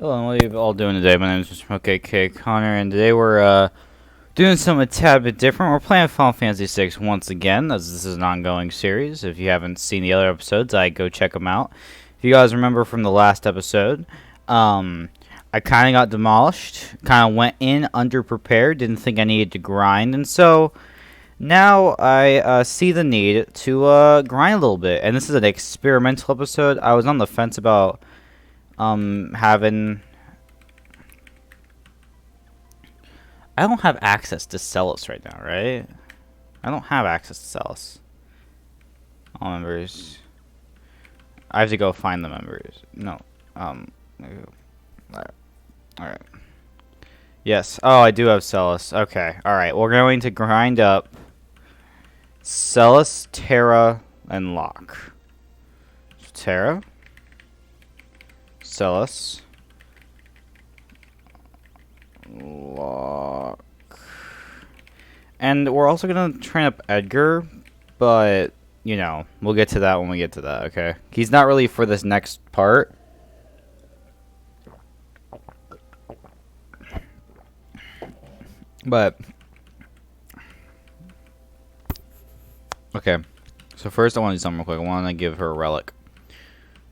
Hello, what are you all doing today? My name is Mr. Okay Connor, and today we're doing something a tad bit different. We're playing Final Fantasy VI once again, as this is an ongoing series. If you haven't seen the other episodes, go check them out. If you guys remember from the last episode, I kind of got demolished, kind of went in underprepared, didn't think I needed to grind, and so now I see the need to grind a little bit. And this is an experimental episode. I was on the fence about having... I don't have access to Celis right now, right? I don't have access to Celis. All members. I have to go find the members. No. Alright. Yes. Oh, I do have Celis. Okay. Alright. We're going to grind up Celis, Terra, and Locke. Terra. Celis. Locke. And we're also going to train up Edgar, but, you know, we'll get to that when we get to that, okay? He's not really for this next part. But, okay. So first I want to do something real quick. I want to give her a relic.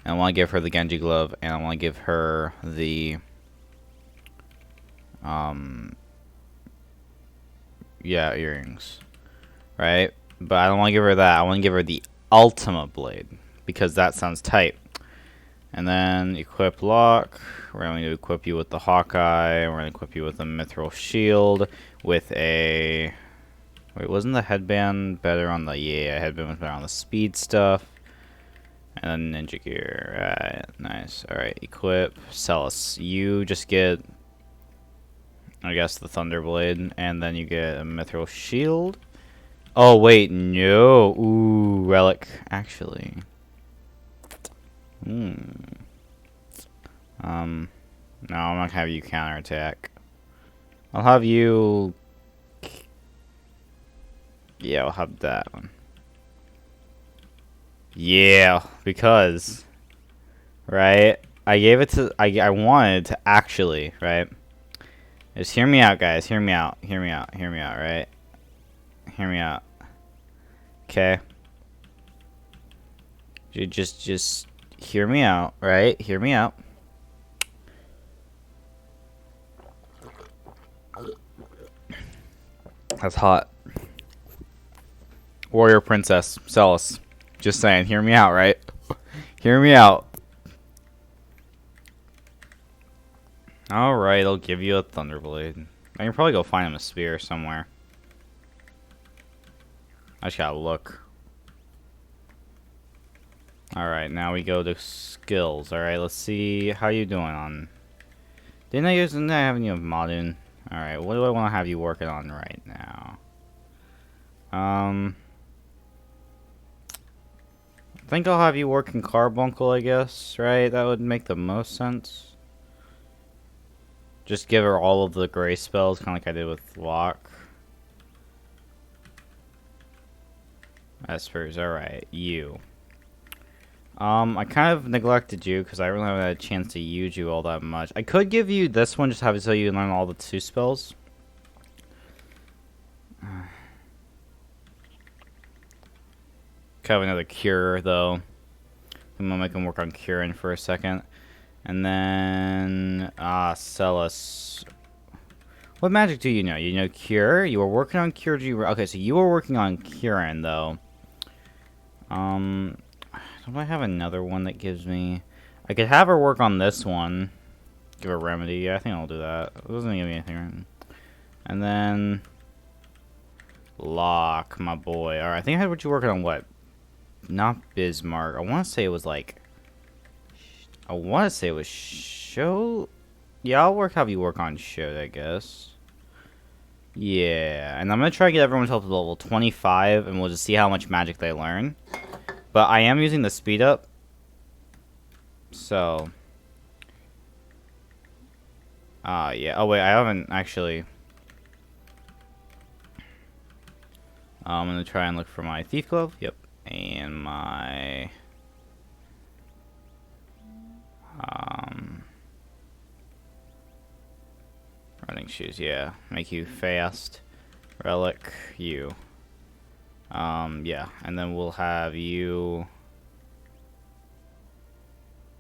And I want to give her the Genji glove, and I want to give her the... yeah, earrings, right? But I don't want to give her that. I want to give her the Ultima Blade, because that sounds tight. And then equip Locke. We're going to equip you with the Hawkeye. We're going to equip you with a Mithril Shield with a... Wait, wasn't the headband better on the... Yeah, headband was better on the speed stuff. And then Ninja Gear. Right, nice. Alright, equip Celis. You just get... I guess the Thunderblade, and then you get a Mithril Shield. Oh wait, no. Ooh, relic. Actually, no, I'm not gonna have you counterattack. I'll have you. Yeah, I'll have that one. Yeah, because right, I gave it to. I wanted to actually right. Just hear me out, guys. Hear me out. Hear me out. Hear me out, right? Hear me out. Okay? You just hear me out, right? Hear me out. That's hot. Warrior Princess. Celis. Just saying. Hear me out, right? Hear me out. Alright, I'll give you a Thunderblade. I can probably go find him a spear somewhere. I just gotta look. Alright, now we go to skills. Alright, let's see how you doing on... Didn't I have you of Modern? Alright, what do I want to have you working on right now? I think I'll have you working Carbuncle, I guess, right? That would make the most sense. Just give her all of the gray spells, kind of like I did with Locke. Espers, alright, you. I kind of neglected you because I really haven't had a chance to use you all that much. I could give you this one, just have it so you learn all the 2 spells. Could have another cure, though. I'm gonna make him work on curing for a second. And then, Celis. What magic do you know? You know Cure? You were working on Cure. Okay, so you were working on Curing, though. Don't I have another one that gives me... I could have her work on this one. Give her Remedy. Yeah, I think I'll do that. It doesn't give me anything. And then... Locke, my boy. Alright, I think I had what you working on, what? Not Bismarck. I want to say it was like... I want to say it was Show. Yeah, I'll have you work on Show, I guess. Yeah, and I'm going to try to get everyone to level 25, and we'll just see how much magic they learn. But I am using the speed up. So. Yeah. Oh, wait, I haven't actually. I'm going to try and look for my Thief Glove. Yep. And my... lightning shoes, yeah. Make you fast. Relic, you. Yeah. And then we'll have you...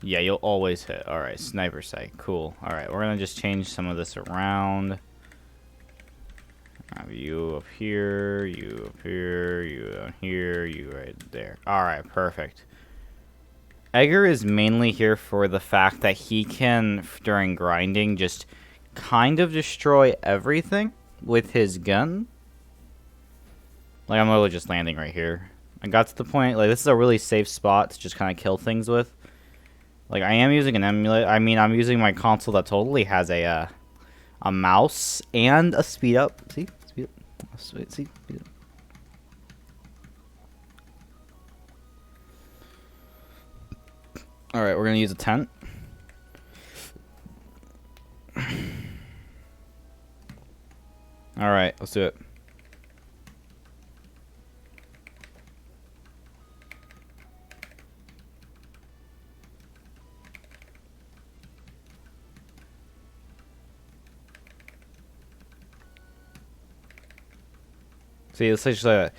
Yeah, you'll always hit. Alright, sniper sight. Cool. Alright, we're gonna just change some of this around. Have you up here, you up here, you down here, you right there. Alright, perfect. Edgar is mainly here for the fact that he can, during grinding, just kind of destroy everything with his gun. Like, I'm literally just landing right here. I got to the point, like, this is a really safe spot to just kind of kill things with. Like, I am using an emulator. I mean, I'm using my console that totally has a mouse and a speed up. See? Speed up. See? Speed up. Alright, we're going to use a tent. Alright, let's do it. See, let's just like that.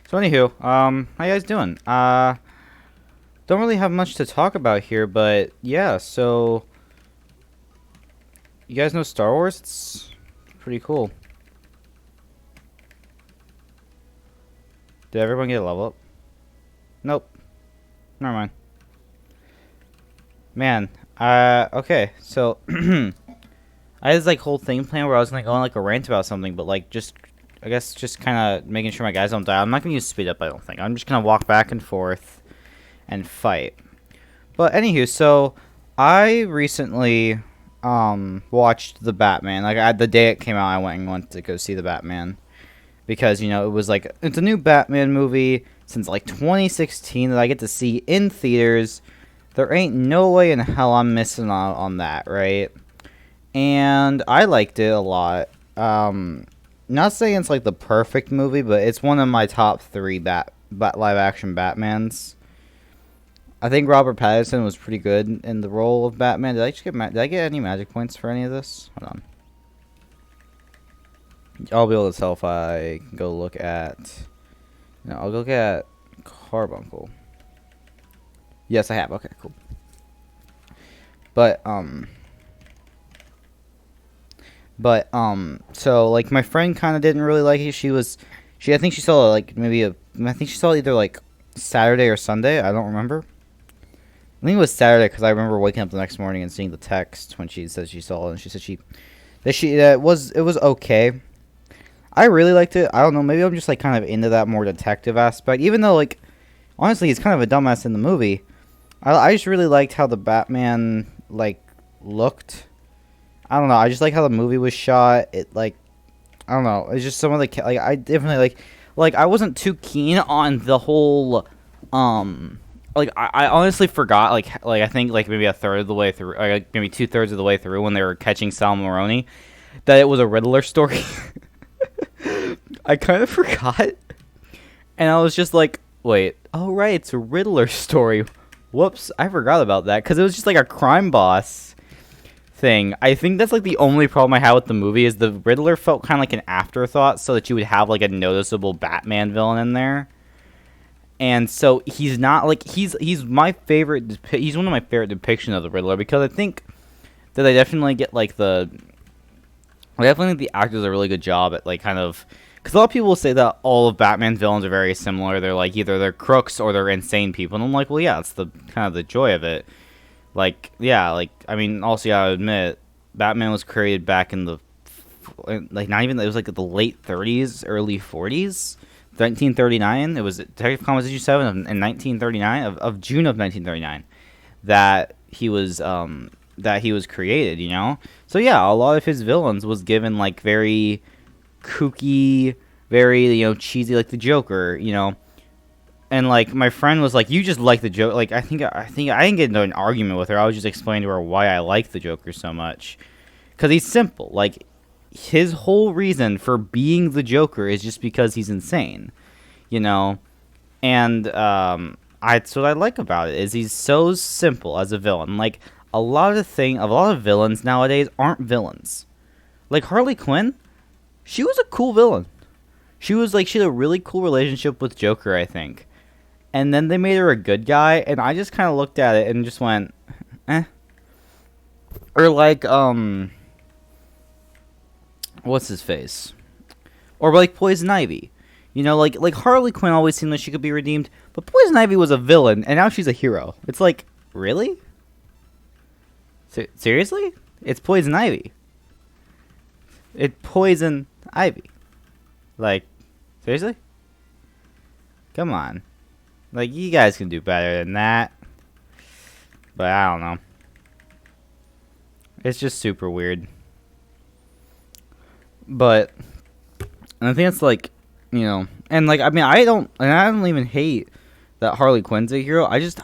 So anywho, how you guys doing? Don't really have much to talk about here, but yeah, so you guys know Star Wars? It's pretty cool. Did everyone get a level up? Nope. Never mind. Man, okay, so I had this like whole thing planned where I was gonna go on like a rant about something, but like I guess just kind of making sure my guys don't die. I'm not gonna use speed up, I don't think. I'm just gonna walk back and forth and fight. But anywho, so I recently watched the Batman. Like the day it came out, I went to go see the Batman because you know it was like it's a new Batman movie since like 2016 that I get to see in theaters. There ain't no way in hell I'm missing out on that, right? And I liked it a lot. Not saying it's like the perfect movie, but it's one of my top 3 live action Batmans. I think Robert Pattinson was pretty good in the role of Batman. Did I get any magic points for any of this? Hold on. I'll be able to tell if I can go look at. No, I'll look at Carbuncle. Yes, I have. Okay, cool. So like my friend kind of didn't really like it. I think she saw like I think she saw either like Saturday or Sunday. I don't remember. I think it was Saturday because I remember waking up the next morning and seeing the text when she said she saw it, and she said it was okay. I really liked it. I don't know. Maybe I'm just like kind of into that more detective aspect, even though like honestly he's kind of a dumbass in the movie. I just really liked how the Batman like looked. I don't know. I just like how the movie was shot. It like, I don't know. It's just some of the like I definitely like I wasn't too keen on the whole like I honestly forgot like I think like maybe a third of the way through, like maybe 2/3 of the way through when they were catching Sal Maroni, that it was a Riddler story. I kind of forgot, and I was just like, wait, oh right, it's a Riddler story. Whoops, I forgot about that because it was just like a crime boss thing. I think that's like the only problem I had with the movie is the Riddler felt kind of like an afterthought, so that you would have like a noticeable Batman villain in there. And so he's not like he's my favorite. He's one of my favorite depictions of the Riddler because I think that they definitely get like I definitely think the actors do a really good job at like kind of. Because a lot of people will say that all of Batman's villains are very similar. They're like either they're crooks or they're insane people. And I'm like, well, yeah, it's the kind of the joy of it. Like, yeah, like I mean, also you gotta admit, Batman was created back in the like not even it was like the late 30s, early 40s, 1939. It was Detective Comics issue 7 in 1939 of June of 1939 that he was created. You know, so yeah, a lot of his villains was given like very kooky, very, you know, cheesy, like the Joker, you know. And like my friend was like, you just like the Joker. Like I think I didn't get into an argument with her. I was just explaining to her why I like the Joker so much, because he's simple. Like his whole reason for being the Joker is just because he's insane, you know. And that's what I like about it, is he's so simple as a villain. Like a lot of villains nowadays aren't villains. Like, Harley Quinn, she was a cool villain. She was like, she had a really cool relationship with Joker, I think. And then they made her a good guy, and I just kind of looked at it and just went, eh. Or like, what's his face? Or like Poison Ivy. You know, like Harley Quinn always seemed like she could be redeemed, but Poison Ivy was a villain, and now she's a hero. It's like, really? Seriously? It's Poison Ivy. It's Poison Ivy. Like, seriously? Come on. Like, you guys can do better than that. But I don't know. It's just super weird. But, and I think it's like, you know, and like, I mean, I don't even hate that Harley Quinn's a hero. I just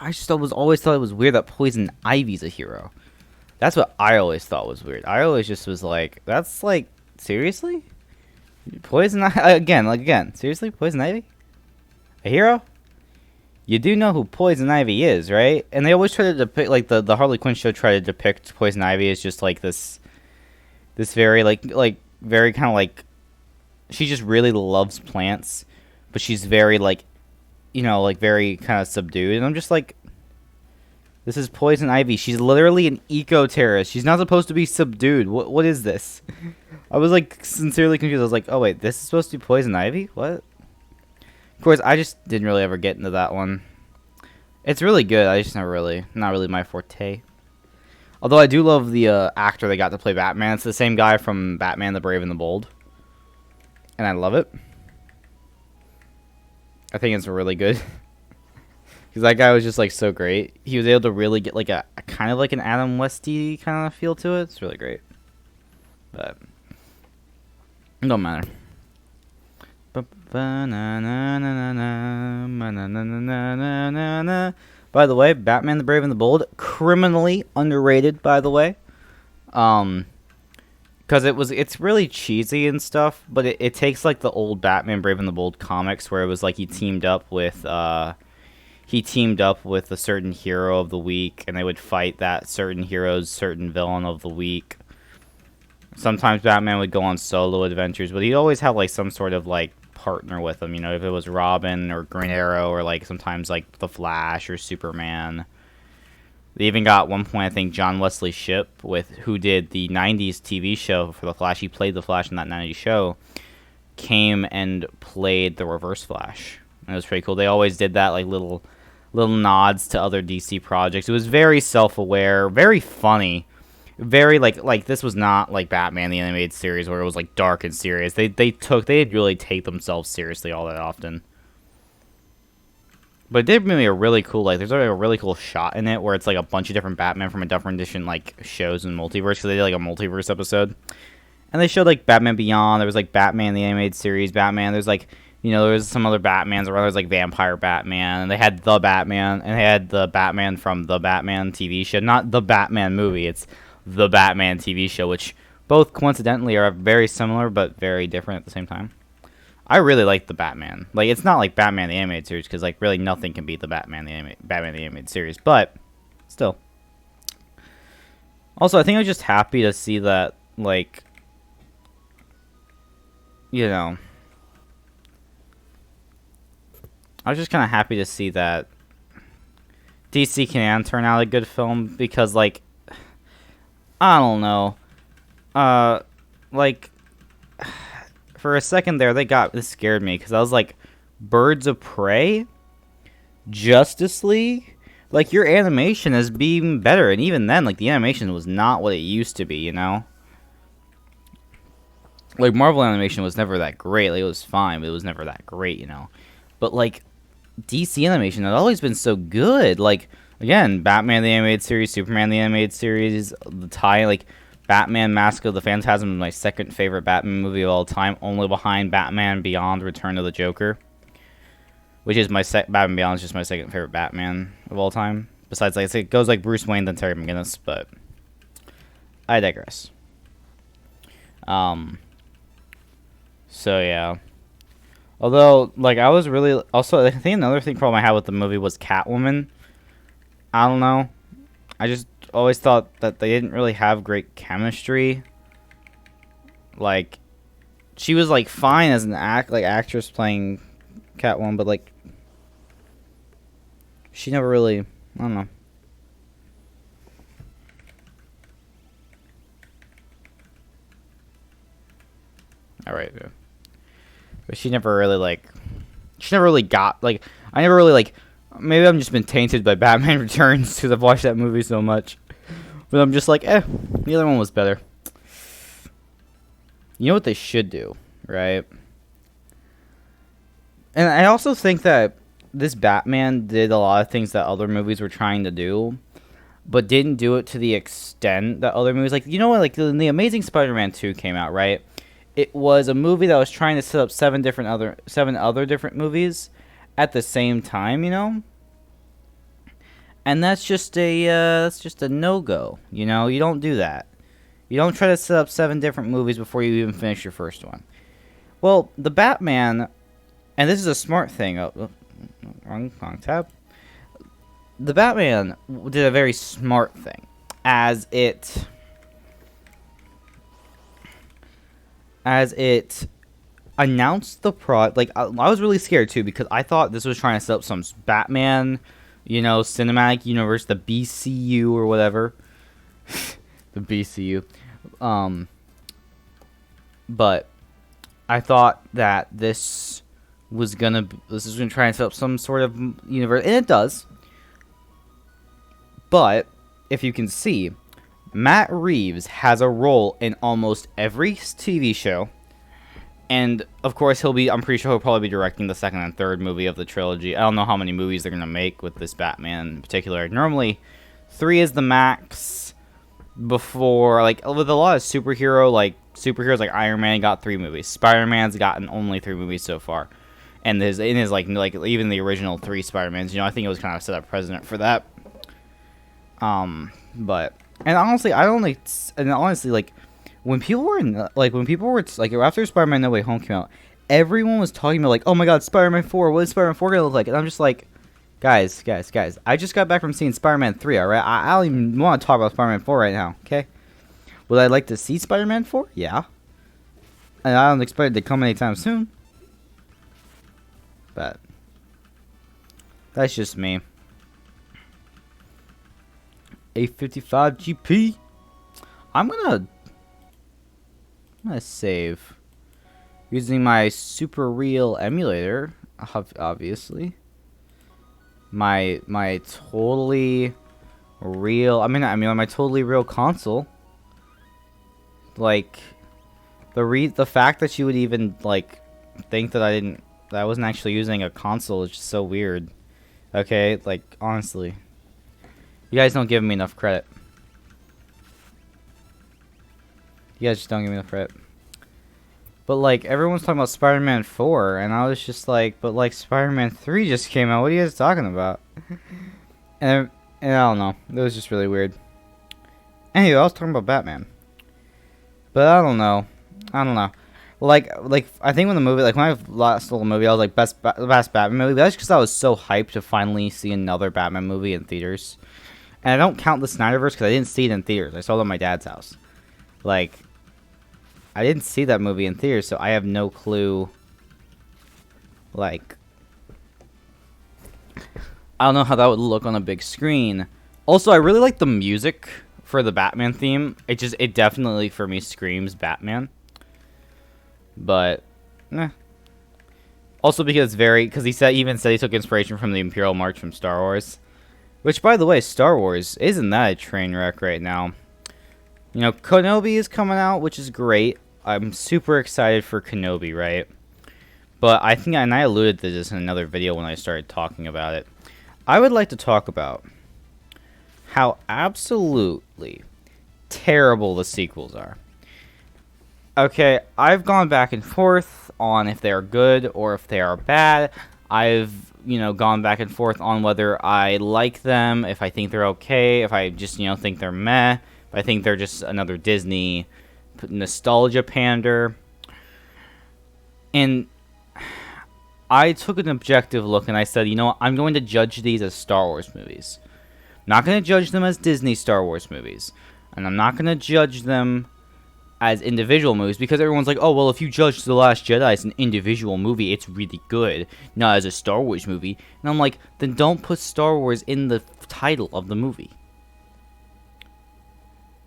always thought it was weird that Poison Ivy's a hero. That's what I always thought was weird. I always just was like, that's like, seriously? Again, seriously? Poison Ivy? A hero? You do know who Poison Ivy is, right? And they always try to depict, like, the Harley Quinn show tried to depict Poison Ivy as just, like, this very, like, very kind of, like, she just really loves plants, but she's very, like, you know, like, very kind of subdued. And I'm just like, this is Poison Ivy. She's literally an eco-terrorist. She's not supposed to be subdued. What is this? I was, like, sincerely confused. I was like, oh, wait, this is supposed to be Poison Ivy? What? Of course, I just didn't really ever get into that one. It's really good. I just not really my forte. Although I do love the actor they got to play Batman. It's the same guy from Batman: The Brave and the Bold, and I love it. I think it's really good because that guy was just like so great. He was able to really get like a kind of like an Adam Westy kind of feel to it. It's really great, but it don't matter. By the way, Batman the Brave and the Bold, criminally underrated, by the way. Because it's really cheesy and stuff, but it takes like the old Batman Brave and the Bold comics where it was like he teamed up with a certain hero of the week, and they would fight that certain hero's certain villain of the week. Sometimes Batman would go on solo adventures, but he'd always have like some sort of like partner with him, you know, if it was Robin or Green Arrow or like sometimes like the Flash or Superman. They even got at one point, I think, John Wesley Shipp, who did the 90s TV show for the Flash. He played the Flash in that 90s show, came and played the Reverse Flash. And it was pretty cool. They always did that, like little nods to other DC projects. It was very self-aware, very funny. Very like this was not like Batman the Animated Series where it was like dark and serious. They didn't really take themselves seriously all that often. But it did make a really cool, like, there's like a really cool shot in it where it's like a bunch of different Batman from a different edition like shows in multiverse, because they did like a multiverse episode. And they showed like Batman Beyond. There was like Batman the Animated Series Batman. There's like, you know, there was some other Batmans, or there's like Vampire Batman, and they had the Batman, and they had the Batman from the Batman TV show, not the Batman movie. It's the Batman TV show, which both coincidentally are very similar but very different at the same time. I really like the Batman. Like, it's not like Batman the Animated Series, because like really nothing can beat the Batman the Animated Series, but still. Also, I think I was just happy to see that, like, you know, I was just kind of happy to see that DC can turn out a good film, because like, I don't know. Like, for a second there, this scared me, because I was like, Birds of Prey? Justice League? Like, your animation is being better, and even then, like, the animation was not what it used to be, you know? Like, Marvel animation was never that great. Like, it was fine, but it was never that great, you know? But, like, DC animation had always been so good. Like, again, Batman the Animated Series, Superman the Animated Series, like, Batman Mask of the Phantasm is my second favorite Batman movie of all time, only behind Batman Beyond Return of the Joker, which is Batman Beyond is just my second favorite Batman of all time. Besides, like, it goes like Bruce Wayne, then Terry McGinnis, but I digress. So yeah. Although, like, I was really... Also, I think another problem I had with the movie was Catwoman. I don't know. I just always thought that they didn't really have great chemistry. Like, she was like fine as an actress playing Catwoman, but like, she never really. I don't know. All right, yeah. But she never really like. She never really got like. I never really like. Maybe I've just been tainted by Batman Returns because I've watched that movie so much. But I'm just like, the other one was better. You know what they should do, right? And I also think that this Batman did a lot of things that other movies were trying to do, but didn't do it to the extent that other movies, like, you know what, like when the Amazing Spider-Man 2 came out, right? It was a movie that was trying to set up seven other different movies at the same time, you know? And that's just a no-go, you know? You don't do that. You don't try to set up 7 different movies before you even finish your first one. Well, the Batman, and this is a smart thing. Wrong tab. The Batman did a very smart thing, as it announced the like, I was really scared too, because I thought this was trying to set up some Batman, you know, cinematic universe, the BCU or whatever. The BCU. But I thought that this was gonna try and set up some sort of universe, and it does. But if you can see, Matt Reeves has a role in almost every TV show, and of course I'm pretty sure he'll probably be directing the second and third movie of the trilogy. I don't know how many movies they're gonna make with this Batman in particular. Normally, 3 is the max. Before, like, with a lot of superheroes like Iron Man got 3 movies. Spider-Man's gotten only 3 movies so far, and his like even the original 3 Spider-Mans, you know, I think it was kind of set up precedent for that. But honestly, like, when people were after Spider-Man No Way Home came out, everyone was talking about like, oh my God, Spider-Man 4, what is Spider-Man 4 gonna look like? And I'm just like, Guys, I just got back from seeing Spider-Man 3, alright? I don't even want to talk about Spider-Man 4 right now, okay? Would I like to see Spider-Man 4? Yeah. And I don't expect it to come anytime soon. But that's just me. 855 GP. I'm gonna save using my Super Real emulator, obviously. My totally real, my totally real console. Like, the fact that you would even like think that I wasn't actually using a console is just so weird. Okay, like, honestly, you guys don't give me enough credit. You guys just don't give me enough credit. But, like, everyone's talking about Spider-Man 4, and I was just like, but, like, Spider-Man 3 just came out. What are you guys talking about? and I don't know. It was just really weird. Anyway, I was talking about Batman. But I don't know. Like, I think when I last little movie, I was like, best Batman movie. That's because I was so hyped to finally see another Batman movie in theaters. And I don't count the Snyderverse because I didn't see it in theaters. I saw it at my dad's house. Like, I didn't see that movie in theaters, so I have no clue. Like, I don't know how that would look on a big screen. Also, I really like the music for the Batman theme. It definitely, for me, screams Batman. But, also because he even said he took inspiration from the Imperial March from Star Wars. Which, by the way, Star Wars, isn't that a train wreck right now? You know, Kenobi is coming out, which is great. I'm super excited for Kenobi, right? But I think, and I alluded to this in another video when I started talking about it, I would like to talk about how absolutely terrible the sequels are. Okay, I've gone back and forth on if they're good or if they are bad. I've, gone back and forth on whether I like them, if I think they're okay, if I just, think they're meh. I think they're just another Disney nostalgia pander. And I took an objective look and I said, I'm going to judge these as Star Wars movies. I'm not going to judge them as Disney Star Wars movies. And I'm not going to judge them as individual movies, because everyone's like, oh, well, if you judge The Last Jedi as an individual movie, it's really good, not as a Star Wars movie. And I'm like, then don't put Star Wars in the title of the movie.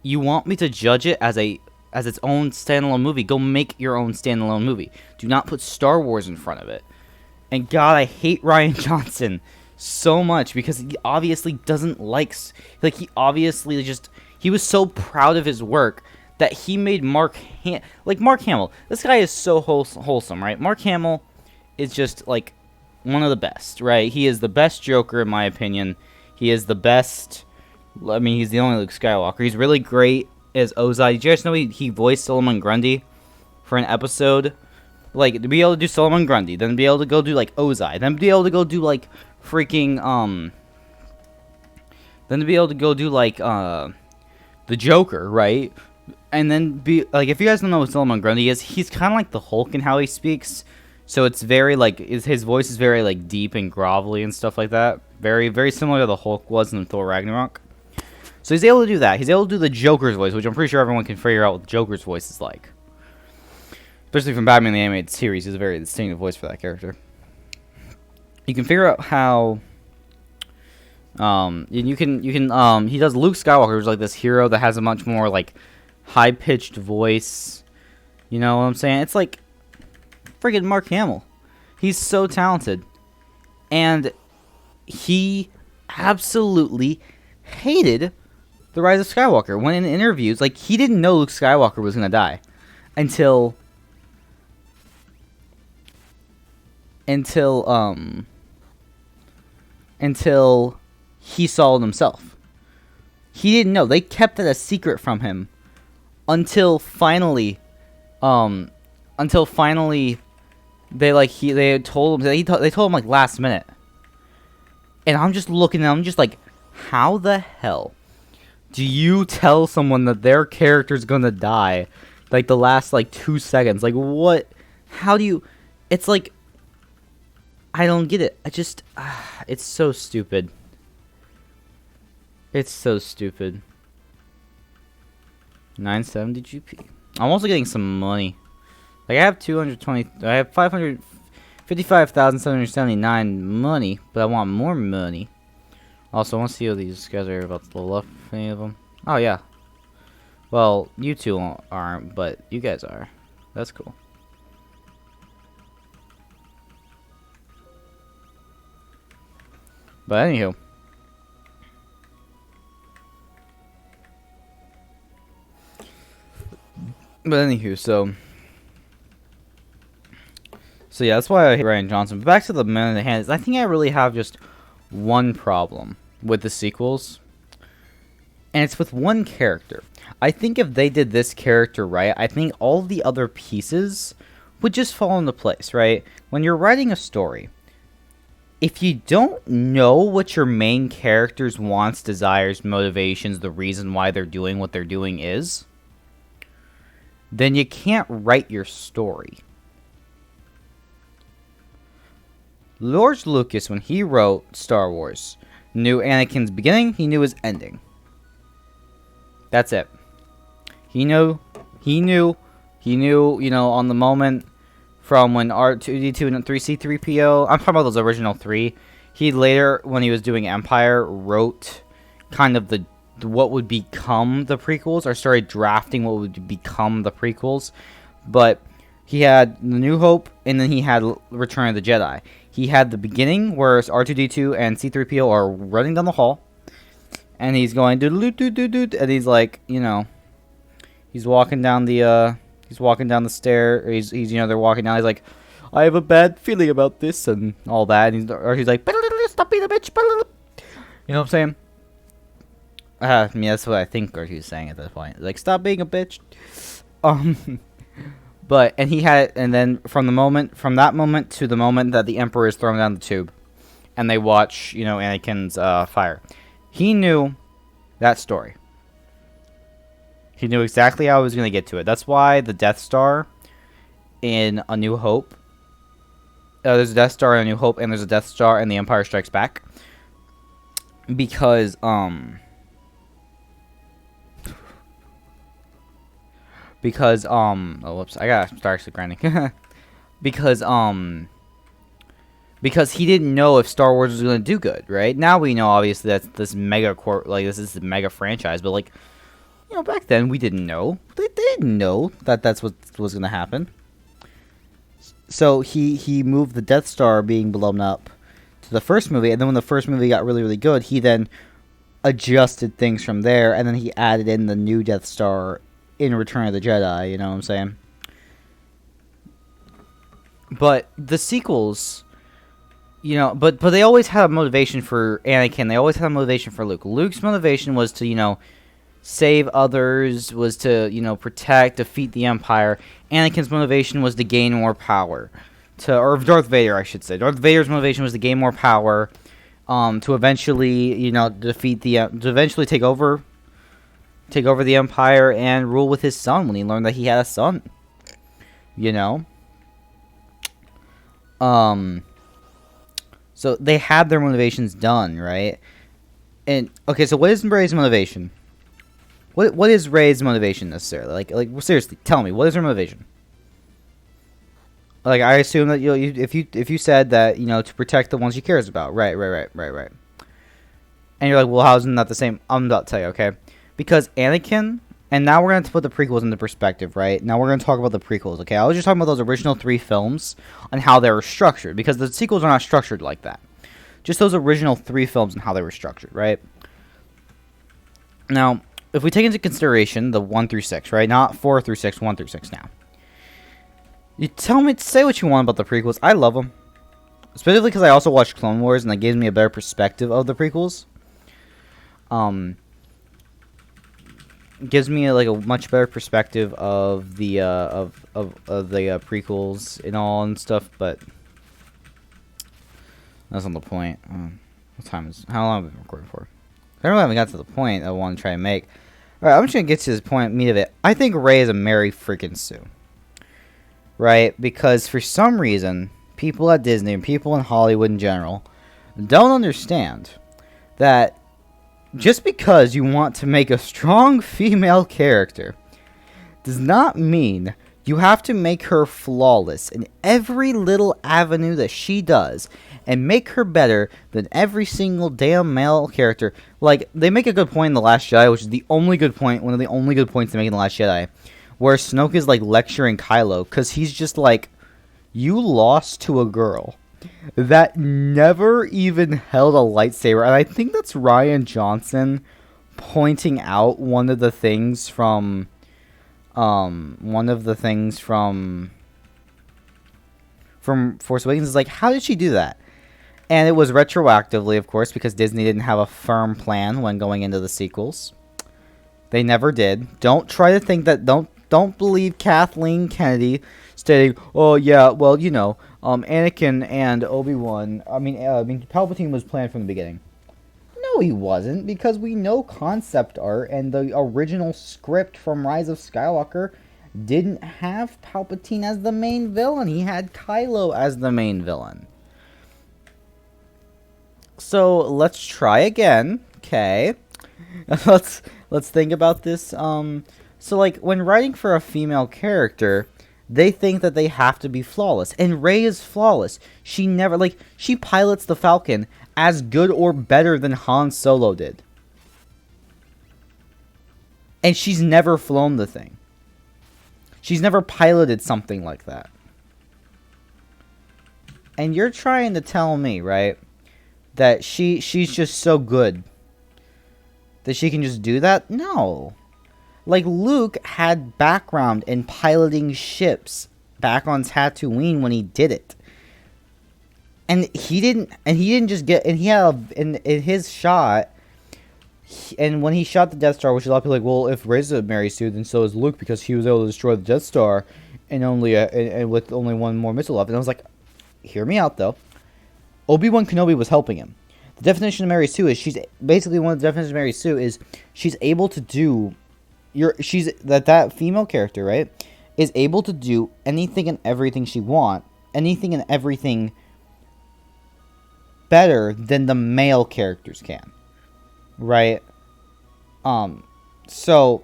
You want me to judge it as its own standalone movie? Go make your own standalone movie. Do not put Star Wars in front of it. And God, I hate Rian Johnson so much because he obviously doesn't like he obviously just, he was so proud of his work that he made Mark Hamill. This guy is so wholesome, right? Mark Hamill is just like one of the best, right? He is the best Joker in my opinion. He is the best. I mean, he's the only Luke Skywalker. He's really great as Ozai. Did you guys know he voiced Solomon Grundy for an episode? Like, to be able to do Solomon Grundy, then be able to go do like Ozai, then be able to go do like freaking then to be able to go do like the Joker, right? And then be like, if you guys don't know what Solomon Grundy is, he's kind of like the Hulk in how he speaks. So it's very like his voice is very like deep and grovelly and stuff like that. Very, very similar to the Hulk was in Thor Ragnarok. So he's able to do that. He's able to do the Joker's voice, which I'm pretty sure everyone can figure out what the Joker's voice is like. Especially from Batman the Animated Series, he's a very distinctive voice for that character. You can figure out how you can he does Luke Skywalker, who's like this hero that has a much more like high-pitched voice. You know what I'm saying? It's like friggin' Mark Hamill. He's so talented. And he absolutely hated The Rise of Skywalker. When in interviews, like, he didn't know Luke Skywalker was gonna die until he saw it himself. He didn't know. They kept it a secret from him until finally they told him. They told him like last minute. And I'm just looking and I'm just like, how the hell do you tell someone that their character's gonna die like the last like 2 seconds? Like, what? How do you? It's like, I don't get it. It's so stupid. It's so stupid. 970 GP. I'm also getting some money. Like, I have 555,779 money, but I want more money. Also, I want to see what these guys are about to level up. Any of them? Oh yeah. Well, you two aren't, but you guys are. That's cool. But anywho. So yeah, that's why I hate Rian Johnson. But back to the Man in the Hand. I think I really have just one problem with the sequels. And it's with one character. I think if they did this character right, I think all the other pieces would just fall into place, right? When you're writing a story, if you don't know what your main character's wants, desires, motivations, the reason why they're doing what they're doing is, then you can't write your story. George Lucas, when he wrote Star Wars, knew Anakin's beginning, he knew his ending. That's it. He knew, you know, on the moment from when R2-D2 and 3C-3PO, I'm talking about those original three, he later, when he was doing Empire, wrote kind of what would become the prequels, or started drafting what would become the prequels. But he had The New Hope, and then he had Return of the Jedi. He had the beginning, where R2-D2 and C-3PO are running down the hall, and he's going doot-doot-doot-doot, and he's like, you know, he's walking down the stair, he's you know, they're walking down, he's like, I have a bad feeling about this, and all that, and he's like, stop being a bitch, you know what I'm saying? I mean, that's what I think he was saying at that point. Like, stop being a bitch. But, and then from that moment to the moment that the Emperor is thrown down the tube, and they watch, you know, Anakin's fire. He knew that story. He knew exactly how he was going to get to it. That's why the Death Star in A New Hope, there's a Death Star in A New Hope, and there's a Death Star in The Empire Strikes Back. Because because oh whoops, I gotta start actually grinding. because because he didn't know if Star Wars was gonna do good, right? Now we know obviously that's this mega this is a mega franchise, but like, you know, back then we didn't know. They didn't know that that's what was gonna happen. So he moved the Death Star being blown up to the first movie, and then when the first movie got really, really good, he then adjusted things from there, and then he added in the new Death Star in Return of the Jedi, you know what I'm saying? But the sequels, you know, but they always had a motivation for Anakin. They always had a motivation for Luke. Luke's motivation was to, you know, save others, was to, you know, protect, defeat the Empire. Anakin's motivation was to gain more power. Or Darth Vader, I should say. Darth Vader's motivation was to gain more power, to eventually, you know, defeat to eventually take over the Empire and rule with his son when he learned that he had a son. You know? So they had their motivations done, right? And okay, so what is Rey's motivation? What is Rey's motivation necessarily? Like seriously, tell me, what is her motivation? Like, I assume that if you said that, you know, to protect the ones she cares about, right. And you're like, well, how's that the same? I'm about to tell you, okay? Because Anakin, and now we're going to put the prequels into perspective, right? Now we're going to talk about the prequels, okay? I was just talking about those original 3 films and how they were structured, because the sequels are not structured like that. Just those original 3 films and how they were structured, right? Now, if we take into consideration the 1 through 6, right? Not 4 through 6, 1 through 6 now. You say what you want about the prequels. I love them. Especially because I also watched Clone Wars, and that gives me a better perspective of the prequels. Gives me like a much better perspective of the prequels and all and stuff, but that's not the point. What time is? How long have we been recording for? I really haven't got to the point I want to try and make. All right, I'm just gonna get to this point, meat of it. I think Rey is a Mary freaking Sue. Right? Because for some reason, people at Disney and people in Hollywood in general don't understand that just because you want to make a strong female character does not mean you have to make her flawless in every little avenue that she does and make her better than every single damn male character. Like, they make a good point in The Last Jedi, which is the only good point, one of the only good points they make in The Last Jedi, where Snoke is, like, lecturing Kylo, because he's just like, you lost to a girl that never even held a lightsaber. And I think that's Rian Johnson pointing out one of the things from Force Awakens. Is like, how did she do that? And it was retroactively, of course, because Disney didn't have a firm plan when going into the sequels. They never did. Don't try to think that, don't believe Kathleen Kennedy stating, oh yeah, well, you know, Anakin and Obi-Wan, I mean, Palpatine was planned from the beginning. No, he wasn't, because we know concept art and the original script from Rise of Skywalker didn't have Palpatine as the main villain. He had Kylo as the main villain. So, let's try again, okay? Let's think about this, So, like, when writing for a female character, they think that they have to be flawless. And Rey is flawless. She never, like, she pilots the Falcon as good or better than Han Solo did. And she's never flown the thing. She's never piloted something like that. And you're trying to tell me, right, that she's just so good that she can just do that? No. Like, Luke had background in piloting ships back on Tatooine when he did it. And he didn't just get, and he had, in his shot, and when he shot the Death Star, which a lot of people are like, well, if Rey's a Mary Sue, then so is Luke, because he was able to destroy the Death Star, and with only one more missile left. And I was like, hear me out, though. Obi-Wan Kenobi was helping him. The definition of Mary Sue is, she's, basically one of the definitions of Mary Sue is, she's able to do, that female character, right, is able to do anything and everything she wants, anything and everything better than the male characters can, right? So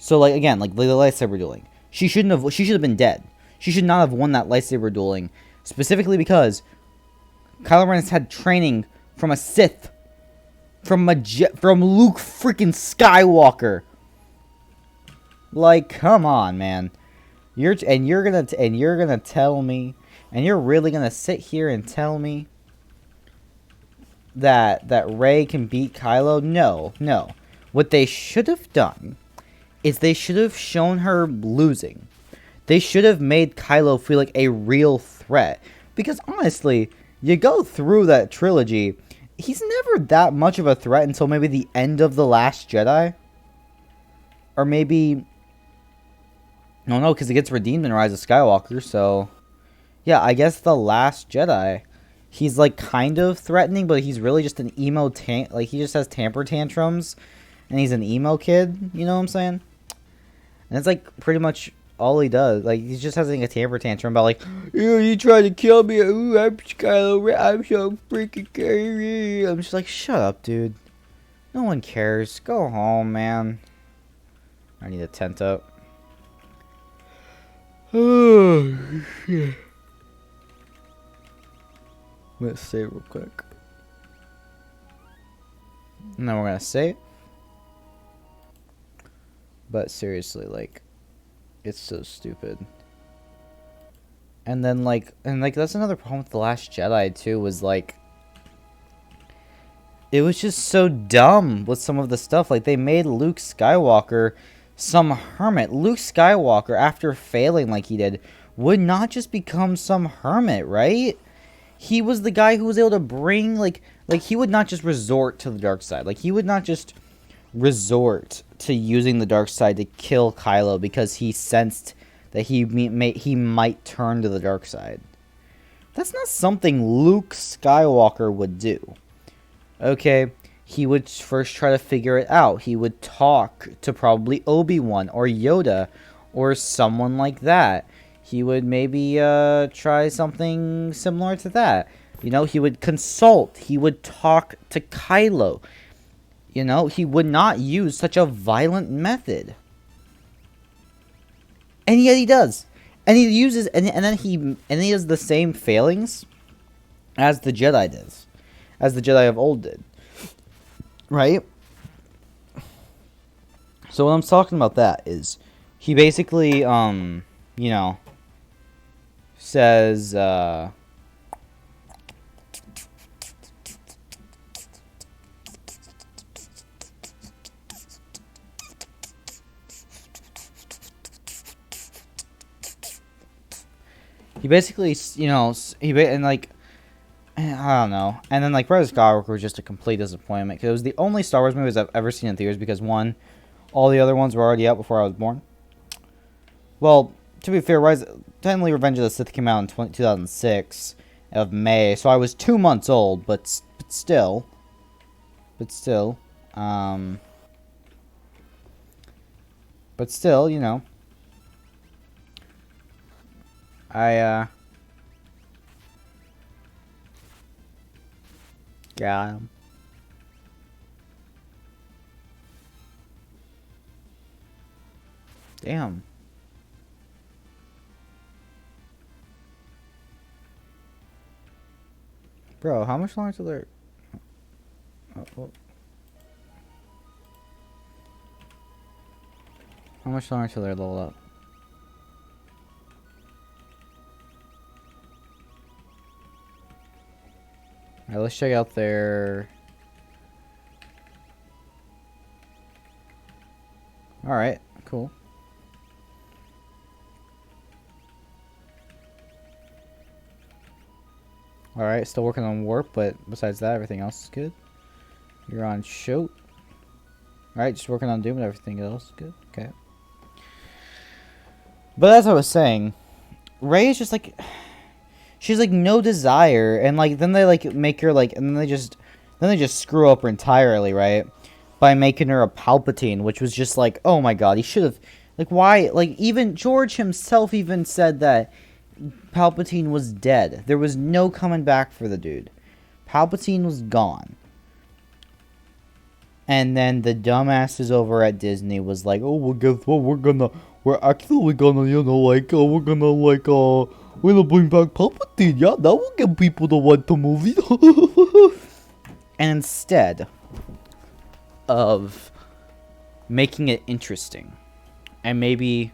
So, like, again, like, the lightsaber dueling. She should have been dead. She should not have won that lightsaber dueling. Specifically because Kylo Ren has had training from a Sith. From Luke freaking Skywalker. Like, come on, man. You're gonna tell me, and you're really gonna sit here and tell me that Rey can beat Kylo? No. What they should have done is they should have shown her losing. They should have made Kylo feel like a real threat. Because honestly, you go through that trilogy, he's never that much of a threat until maybe the end of The Last Jedi. Or maybe... No, because he gets redeemed in Rise of Skywalker, so... Yeah, I guess The Last Jedi. He's, like, kind of threatening, but he's really just an emo... Like, he just has temper tantrums. And he's an emo kid, you know what I'm saying? And it's, like, pretty much all he does. Like, he just has, like, a temper tantrum about, like... You tried to kill me. Ooh, I'm Kylo Ren. I'm so freaking scary. I'm just like, shut up, dude. No one cares. Go home, man. I need a tent up. Oh, shit. Let's save real quick. And then we're gonna save. But seriously, like, it's so stupid. And then, like, that's another problem with The Last Jedi, too, was, like, it was just so dumb with some of the stuff. Like, they made Luke Skywalker some hermit. Luke Skywalker, after failing like he did, would not just become some hermit, right? He was the guy who was able to bring, like he would not just resort to the dark side. Like, he would not just resort to using the dark side to kill Kylo because he sensed that he might turn to the dark side. That's not something Luke Skywalker would do. Okay, he would first try to figure it out. He would talk to probably Obi-Wan or Yoda or someone like that. He would maybe try something similar to that. You know, he would consult. He would talk to Kylo. You know, he would not use such a violent method. And yet he does. And he uses, and then he has the same failings as the Jedi does. As the Jedi of old did. Right? So what I'm talking about that is, he basically, you know, says, he basically, you know, and like, I don't know. And then, like, Rise of Skywalker was just a complete disappointment. Because it was the only Star Wars movies I've ever seen in theaters. Because, one, all the other ones were already out before I was born. Well, to be fair, technically Revenge of the Sith came out in 2006 of May. So I was 2 months old. But still. But still, you know. Got him. Damn. Bro, how much longer till they're... Oh. How much longer till they're leveled up? Alright, let's check out their... Alright, cool. Alright, still working on warp, but besides that, everything else is good. You're on shoot. Alright, just working on doom and everything else is good. Okay. But as I was saying, Rey is just like... She's like no desire, and like then they like make her like, and then they just screw up her entirely, right? By making her a Palpatine, which was just like, oh my god, he should have, like, why? Like, even George himself even said that Palpatine was dead. There was no coming back for the dude. Palpatine was gone. And then the dumbasses over at Disney was like, oh, well, guess what? We're actually gonna, we're gonna bring back Palpatine. Yeah, that will get people to want the movie. And instead of making it interesting and maybe,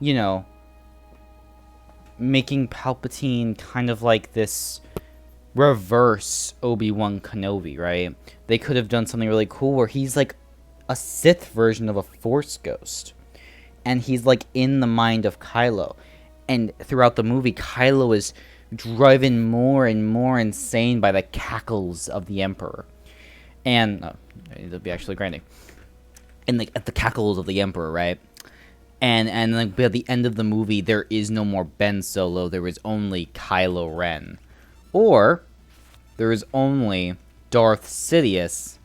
you know, making Palpatine kind of like this reverse Obi-Wan Kenobi, right? They could have done something really cool where he's like a Sith version of a Force ghost. And he's like in the mind of Kylo. And throughout the movie, Kylo is driven more and more insane by the cackles of the Emperor. And it'll be actually grinding. And like at the cackles of the Emperor, right? And like by the end of the movie, there is no more Ben Solo. There is only Kylo Ren. Or there is only Darth Sidious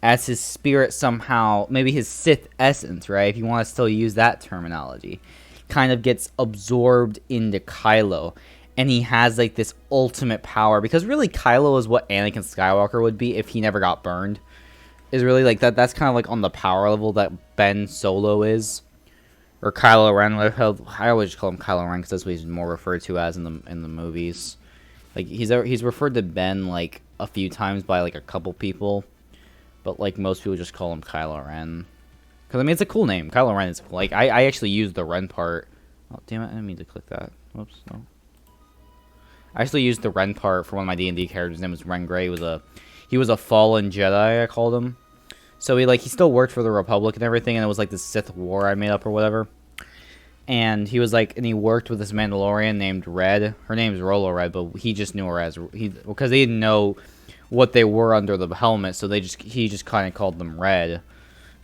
as his spirit somehow, maybe his Sith essence, right? If you want to still use that terminology, kind of gets absorbed into Kylo. And he has like this ultimate power. Because really Kylo is what Anakin Skywalker would be if he never got burned. Is really like that. That's kind of like on the power level that Ben Solo is. Or Kylo Ren. I always just call him Kylo Ren because that's what he's more referred to as in the movies. Like he's referred to Ben like a few times by like a couple people, but like most people just call him Kylo Ren. Cause I mean it's a cool name. Kylo Ren is like I actually used the Ren part. Oh damn it! I didn't mean to click that. Whoops. No. I actually used the Ren part for one of my D&D characters. His name was Ren Grey. He was a fallen Jedi. I called him. So he still worked for the Republic and everything, and it was like the Sith War I made up or whatever. And he was like, and he worked with this Mandalorian named Red. Her name's Rolo Red, but he just knew her as because they didn't know what they were under the helmet, so he just kind of called them Red,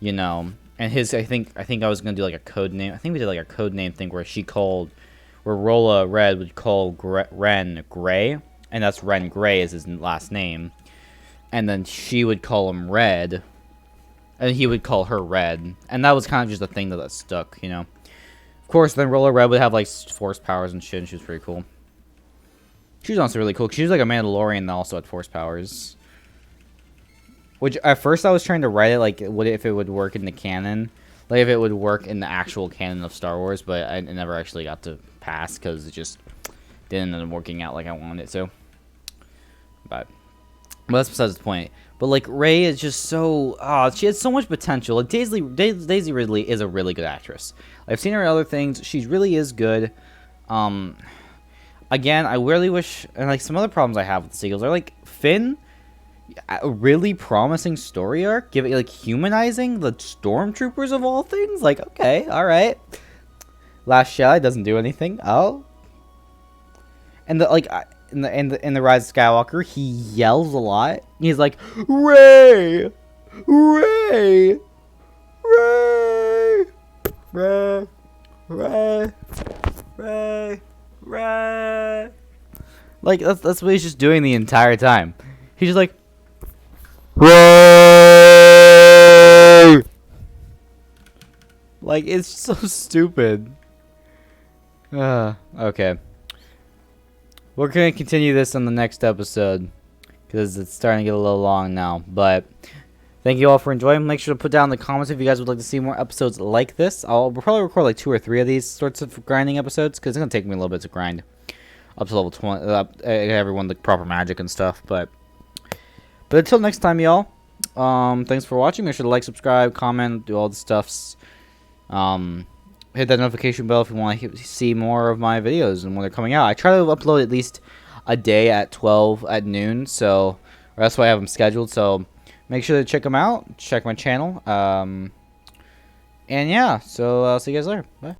you know. And I think I was gonna do like a code name. I think we did like a code name thing where Rola Red would call Ren Gray, and that's Ren Gray is his last name, and then she would call him Red, and he would call her Red, and that was kind of just a thing that stuck, you know. Of course, then Roller Red would have like force powers and shit, and she was pretty cool. She was also really cool. She was like a Mandalorian that also had force powers. Which at first I was trying to write it like if it would work in the canon, like if it would work in the actual canon of Star Wars, but I never actually got to pass because it just didn't end up working out like I wanted it to. But that's besides the point. But like Rey is just so she has so much potential. Like Daisy Ridley is a really good actress. I've seen her in other things. She really is good. Again, I really wish, and like some other problems I have with the sequels are like Finn, a really promising story arc, giving like humanizing the stormtroopers of all things. Like okay, all right. Last Jedi doesn't do anything. Oh, and in the Rise of Skywalker, he yells a lot. He's like, Rey, Rey, Rey, Rey, Rey, Rey, Rey. Like that's what he's just doing the entire time. He's just like, Rey. Like it's so stupid. Okay. We're going to continue this on the next episode because it's starting to get a little long now. But thank you all for enjoying. Make sure to put down in the comments if you guys would like to see more episodes like this. We'll probably record like 2 or 3 of these sorts of grinding episodes because it's going to take me a little bit to grind up to level 20, everyone the proper magic and stuff. But until next time, y'all. Thanks for watching. Make sure to like, subscribe, comment, do all the stuffs. Hit that notification bell if you want to see more of my videos and when they're coming out. I try to upload at least a day at 12 at noon, so that's why I have them scheduled. So make sure to check them out. Check my channel. And yeah, so I'll see you guys later. Bye.